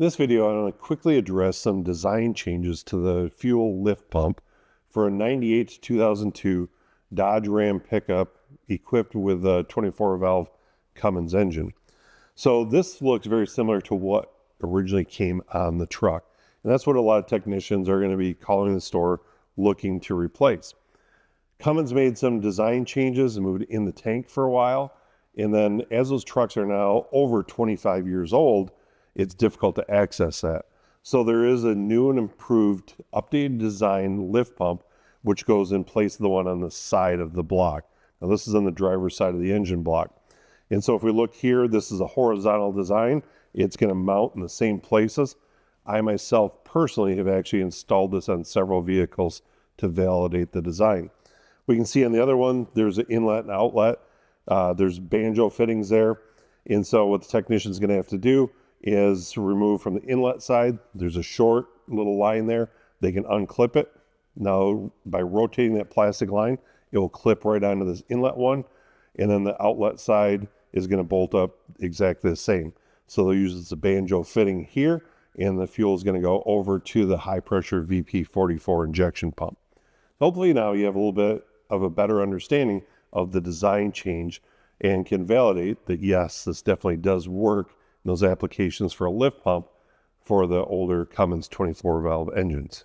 In this video, I'm going to quickly address some design changes to the fuel lift pump for a 98 to 2002 Dodge Ram pickup equipped with a 24-valve Cummins engine. So this looks very similar to what originally came on the truck. And that's what a lot of technicians are going to be calling the store looking to replace. Cummins made some design changes and moved in the tank for a while. And then as those trucks are now over 25 years old, it's difficult to access that. So there is a new and improved updated design lift pump, which goes in place of the one on the side of the block. Now this is on the driver's side of the engine block. And so if we look here, this is a horizontal design. It's going to mount in the same places. I myself personally have actually installed this on several vehicles to validate the design. We can see on the other one, there's an inlet and outlet. There's banjo fittings there. And so what the technician is going to have to do is remove from the inlet side. There's a short little line there. They can unclip it. Now, by rotating that plastic line, it will clip right onto this inlet one. And then the outlet side is going to bolt up exactly the same. So they'll use the banjo fitting here, and the fuel is going to go over to the high pressure VP44 injection pump. Hopefully now you have a little bit of a better understanding of the design change and can validate that yes, this definitely does work in those applications for a lift pump for the older Cummins 24-valve engines.